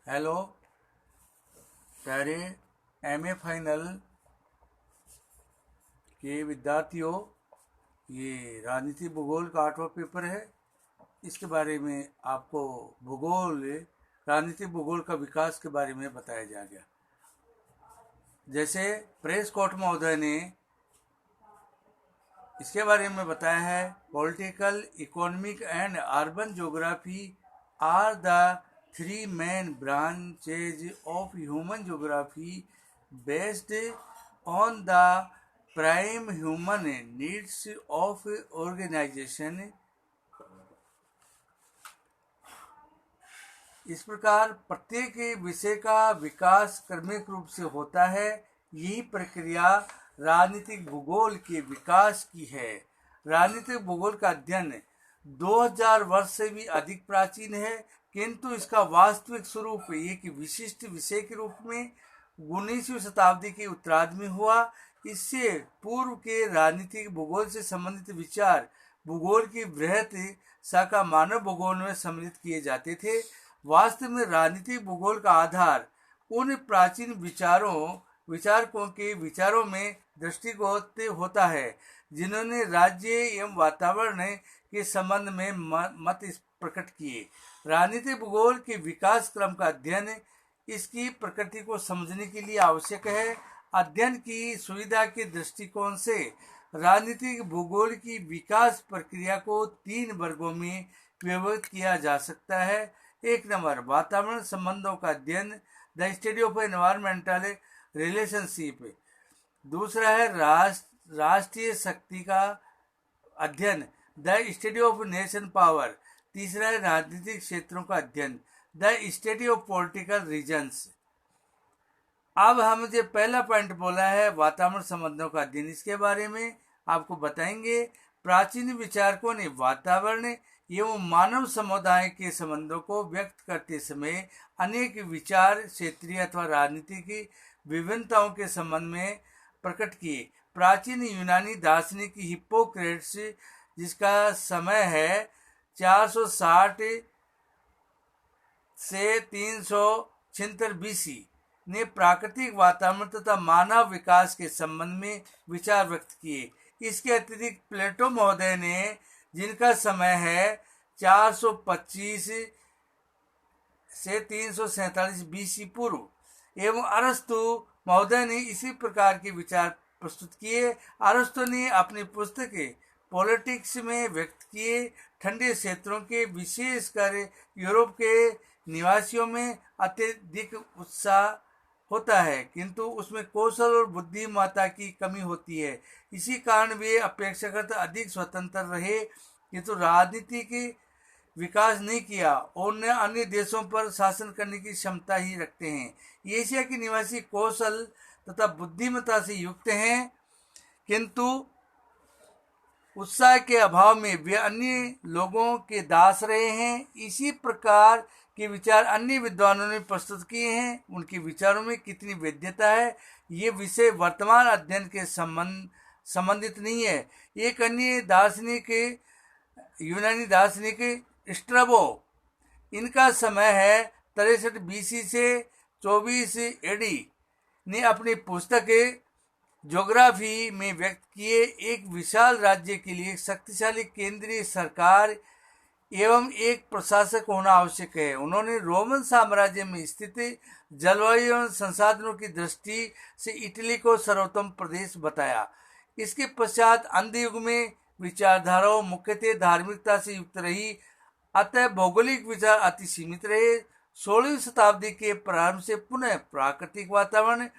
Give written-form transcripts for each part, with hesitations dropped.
Hello प्यारे MA final के विद्यार्थियों। ये राजनीति भूगोल का 8वां पेपर है। इसके बारे में आपको भूगोल राजनीतिक भूगोल का विकास के बारे में बताया जा गया। जैसे प्रेस कोर्ट महोदय ने इसके बारे में बताया है, political, economic and urban geography are the three main branches of human geography based on the prime human needs of organisation. इस प्रकार प्रत्येक विषय का विकास क्रमिक रूप से होता है। यही प्रक्रिया राजनीतिक भूगोल के विकास की है। राजनीतिक भूगोल का अध्ययन 2000 वर्ष से भी अधिक प्राचीन है, किंतु इसका वास्तविक स्वरूप एक विशिष्ट विषय के रूप में 19वीं शताब्दी के उत्तरार्ध में हुआ। इससे पूर्व के राजनीतिक भूगोल से संबंधित विचार भूगोल की बृहत शाखा मानव भूगोल में सम्मिलित किए जाते थे। वास्तव में राजनीतिक भूगोल का आधार उन प्राचीन विचारकों के विचारों में दृष्टिगत होता है जिन्होंने राज्य एवं वातावरण के संबंध में मत प्रकट किए। राजनीतिक भूगोल के विकास क्रम का अध्ययन इसकी प्रकृति को समझने के लिए आवश्यक है। अध्ययन की सुविधा के दृष्टिकोण से राजनीतिक भूगोल की विकास प्रक्रिया को 3 वर्गों में विभाजित किया जा सकता है। 1 नंबर, वातावरण संबंधों का अध्ययन, the study of environmental relationship. दूसरा है राष्ट्रीय शक्ति का अध्ययन, the study of nation power. तीसरा है राजनीतिक क्षेत्रों का अध्ययन, the study of political regions. अब हम जो पहला पॉइंट बोला है वातावरण संबंधों का अध्ययन, इसके बारे में आपको बताएंगे। प्राचीन विचारकों ने वातावरण एवं मानव समुदाय के संबंधों को व्यक्त करते समय अनेक विचार क्षेत्रीय अथवा राजनीतिक विभिन्नताओं के संबंध में प्रकट किए। प्राचीन यूनानी दार्शनिक हिप्पोक्रेट्स, जिसका समय है 460 से 376 बीसी, ने प्राकृतिक वातावरण तथा मानव विकास के संबंध में विचार व्यक्त किए। इसके अतिरिक्त प्लेटो महोदय ने, जिनका समय है 425 से 347 बीसी पूर्व, एवं अरस्तु महोदय ने इसी प्रकार के विचार प्रस्तुत किए। अरस्तु ने अपनी पुस्तक पॉलिटिक्स में व्यक्त किए ठंडे क्षेत्रों के, विशेषकर यूरोप के निवासियों में अत्यधिक उत्साह होता है, किंतु उसमें कौशल और बुद्धिमत्ता की कमी होती है। इसी कारण वे अपेक्षाकृत अधिक स्वतंत्र रहे, किंतु राजनीति की विकास नहीं किया और न अन्य देशों पर शासन करने की क्षमता ही रखते हैं। एशिया के निवासी कौशल तथा बुद्धिमत्ता से युक्त हैं, किंतु उत्साह के अभाव में वे अन्य लोगों के दास रहे हैं। इसी प्रकार के विचार अन्य विद्वानों ने प्रस्तुत किए हैं। उनके विचारों में कितनी वैधता है, ये विषय वर्तमान अध्ययन के संबंधित नहीं है। एक अन्य दार्शनिक, यूनानी दार्शनिक स्ट्रैबो, इनका समय है 63 बीसी से 24 एडी, ने अपनी पुस्तक ज्योग्राफी में व्यक्त किए एक विशाल राज्य के लिए शक्तिशाली केंद्रीय सरकार एवं एक प्रशासक होना आवश्यक है। उन्होंने रोमन साम्राज्य में स्थित जलवायु एवं संसाधनों की दृष्टि से इटली को सर्वोत्तम प्रदेश बताया। इसके पश्चात अंध युग में विचारधाराओं मुख्यतः धार्मिकता से युक्त रही, अतः भौगोलिक विचार अति सीमित रहे। 16वीं शताब्दी के प्रारंभ से पुनः प्राकृतिक वातावरण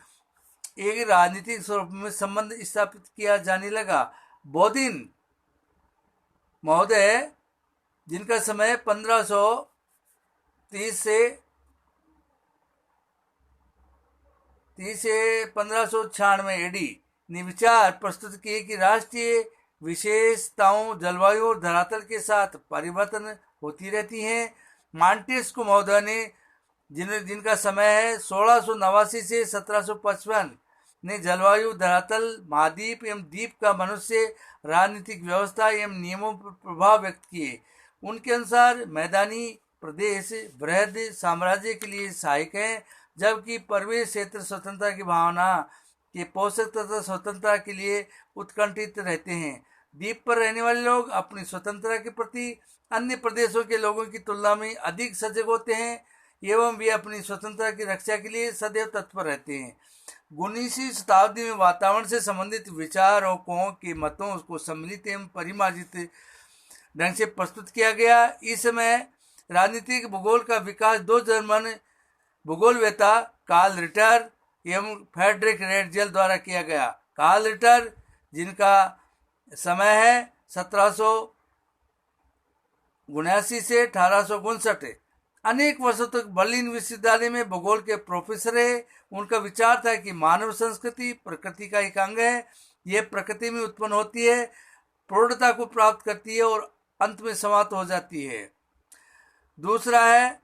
एक राजनीतिक स्वरूप में संबंध स्थापित किया जाने लगा। बोधिन महोदय, जिनका समय 1530 से 1596 एडी, ने विचार प्रस्तुत किए कि राष्ट्रीय विशेषताओं, जलवायु और धरातल के साथ परिवर्तन होती रहती हैं। मांटेस्क्यू महोदय ने, जिनका समय है 1689 से 1755, ने जलवायु, धरातल, महाद्वीप एवं द्वीप का मनुष्य, राजनीतिक व्यवस्था एवं नियमों पर प्रभाव व्यक्त किए। उनके अनुसार मैदानी प्रदेश बृहद साम्राज्य के लिए सहायक है, जबकि प्रवेश क्षेत्र स्वतंत्रता की भावना के पोषक तथा स्वतंत्रता के लिए उत्कंठित रहते हैं। द्वीप पर रहने वाले लोग अपनी स्वतंत्रता के प्रति अन्य प्रदेशों के लोगों की तुलना में अधिक सजग होते हैं एवं वे अपनी स्वतंत्रता की रक्षा के लिए सदैव तत्पर रहते हैं। 19वीं शताब्दी में वातावरण से संबंधित विचारों के मतों को सम्मिलित एवं परिमार्जित ढंग से प्रस्तुत किया गया। इस समय राजनीतिक भूगोल का विकास दो जर्मन भूगोलवेत्ता कार्ल रिटर एवं फ्रेडरिक रेडजेल द्वारा किया गया। कार्ल रिटर, जिनका समय है 1779 से 1859, अनेक वर्षों तक बर्लिन विश्वविद्यालय में भूगोल के प्रोफेसर है। उनका विचार था कि मानव संस्कृति प्रकृति का एक अंग है। यह प्रकृति में उत्पन्न होती है, प्रौढ़ता को प्राप्त करती है और अंत में समाप्त हो जाती है। दूसरा है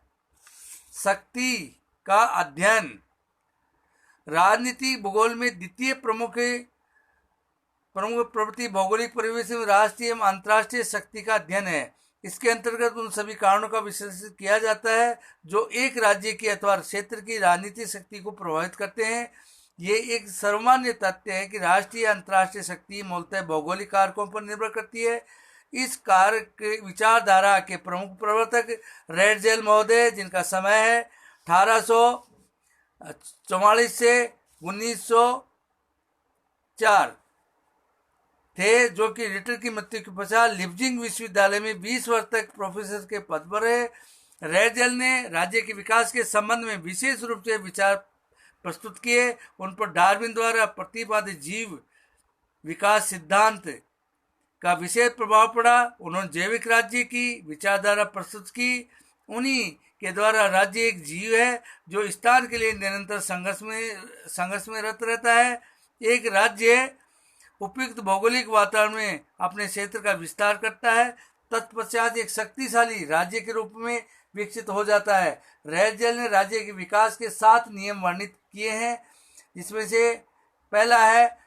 शक्ति का अध्ययन। राजनीतिक भूगोल में द्वितीय प्रमुख प्रवृत्ति भौगोलिक परिवेश में राष्ट्रीय एवं अंतर्राष्ट्रीय शक्ति का अध्ययन है। इसके अंतर्गत उन सभी कारणों का विश्लेषण किया जाता है जो एक राज्य की अथवा क्षेत्र की राजनीतिक शक्ति को प्रभावित करते हैं। ये एक सर्वमान्य तथ्य है कि राष्ट्रीय अंतर्राष्ट्रीय शक्ति मूलतः भौगोलिक कारकों पर निर्भर करती है। इस कारक विचारधारा के प्रमुख प्रवर्तक रेडजेल महोदय, जिनका समय है 1844 से 1904 थे, जो कि रिटर की मृत्यु के पश्चात लिप्जिंग विश्वविद्यालय में 20 वर्ष तक प्रोफेसर के पद पर रहे। रेडजेल ने राज्य के विकास के संबंध में विशेष रूप से विचार प्रस्तुत किए। उन पर डार्विन द्वारा प्रतिपादित जीव विकास सिद्धांत का विशेष प्रभाव पड़ा। उन्होंने जैविक राज्य की विचारधारा प्रस्तुत की। उन्हीं के द्वारा राज्य एक जीव है जो स्थान के लिए निरंतर संघर्ष में रत रहता है। एक राज्य उपयुक्त भौगोलिक वातावरण में अपने क्षेत्र का विस्तार करता है, तत्पश्चात एक शक्तिशाली राज्य के रूप में विकसित हो जाता है। रेडजेल ने राज्य के विकास के 7 नियम वर्णित किए हैं, जिसमें से पहला है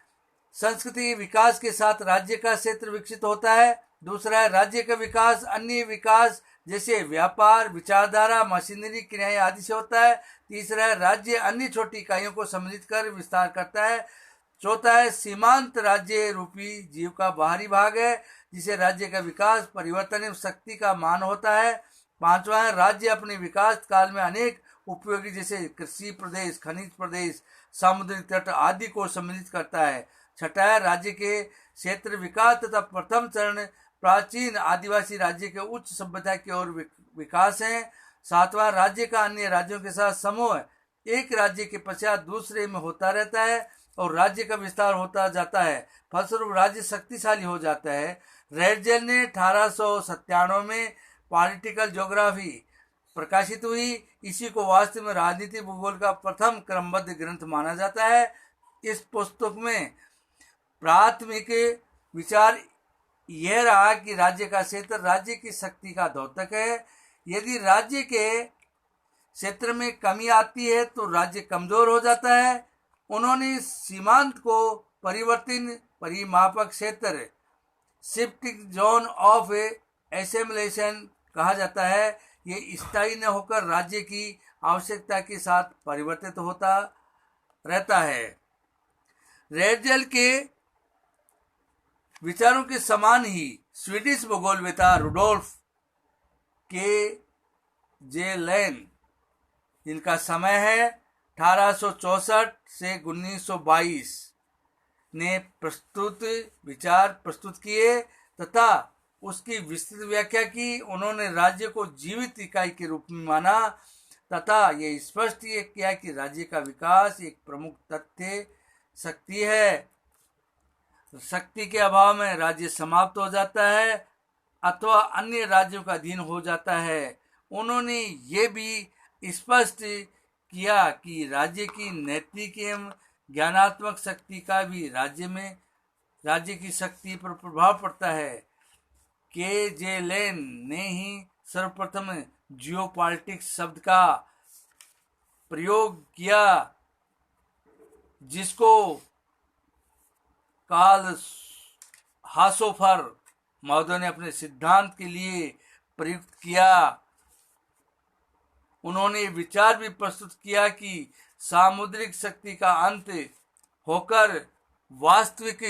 संस्कृति के विकास के साथ राज्य का क्षेत्र विकसित होता है। दूसरा है राज्य का विकास अन्य विकास जैसे व्यापार, विचारधारा, मशीनरी, क्रियाएं आदि से होता है। तीसरा है राज्य अन्य छोटी इकाइयों को सम्मिलित कर विस्तार करता है। चौथा है सीमांत राज्य रूपी जीव का बाहरी भाग है, जिसे राज्य का विकास परिवर्तन एवं शक्ति का मान होता है। पांचवा है राज्य अपने विकास काल में अनेक उपयोगी जैसे कृषि प्रदेश, खनिज प्रदेश, समुद्री तट आदि को सम्मिलित करता है। छठा है राज्य के क्षेत्र विकास तथा प्रथम चरण प्राचीन आदिवासी राज्य के उच्च सभ्यता की ओर विकास है। सातवां राज्य का अन्य राज्यों के साथ समूह एक राज्य के पश्चात दूसरे में होता रहता है और राज्य का विस्तार होता जाता है, फलस्वरूप राज्य शक्तिशाली हो जाता है। रेडजेल ने 1897 में पॉलिटिकल ज्योग्राफी प्रकाशित हुई। इसी को वास्तव में राजनीतिक भूगोल का प्रथम क्रमबद्ध ग्रंथ माना जाता है। इस पुस्तक में प्राथमिक विचार यह रहा कि राज्य का क्षेत्र राज्य की शक्ति का द्योतक है। यदि राज्य के क्षेत्र में कमी आती है तो राज्य कमजोर हो जाता है। उन्होंने सीमांत को परिमापक क्षेत्र शिफ्टिंग जोन ऑफ एसेमिलेशन कहा जाता है। ये स्थायी न होकर राज्य की आवश्यकता के साथ परिवर्तित होता रहता है। रेडजेल के विचारों के समान ही स्वीडिश भूगोलवेत्ता रुडोल्फ के जे लेन, जिनका समय है 1864 से 1922, ने विचार प्रस्तुत किए तथा उसकी विस्तृत व्याख्या की। उन्होंने राज्य को जीवित इकाई के रूप में माना तथा ये स्पष्ट किया कि राज्य का विकास एक प्रमुख तथ्य शक्ति है। शक्ति के अभाव में राज्य समाप्त हो जाता है अथवा अन्य राज्यों का अधीन हो जाता है। उन्होंने ये भी स्पष्ट किया कि राज्य की नैतिक एवं ज्ञानात्मक शक्ति का भी राज्य की शक्ति पर प्रभाव पड़ता है। के जे लेन ने ही सर्वप्रथम जियोपॉलिटिक्स शब्द का प्रयोग किया, जिसको कार्ल हासोफर महोदय ने अपने सिद्धांत के लिए प्रयुक्त किया। उन्होंने विचार भी प्रस्तुत किया कि सामुद्रिक शक्ति का अंत होकर वास्तविक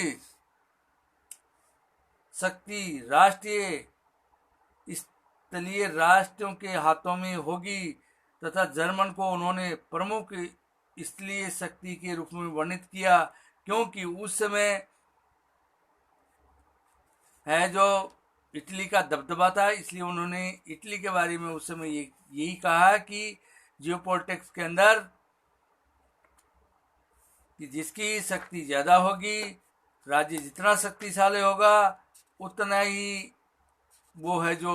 शक्ति राष्ट्रीय स्थलीय राष्ट्रों के हाथों में होगी तथा जर्मन को उन्होंने प्रमुख स्थलीय शक्ति के रूप में वर्णित किया, क्योंकि उस समय है जो इटली का दबदबा था, इसलिए उन्होंने इटली के बारे में उस समय यही कहा कि जियोपॉलिटिक्स के अंदर कि जिसकी शक्ति ज़्यादा होगी, राज्य जितना शक्तिशाली होगा उतना ही वो है जो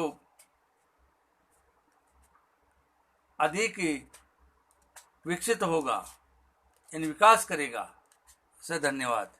अधिक विकसित होगा, यानी विकास करेगा। से धन्यवाद।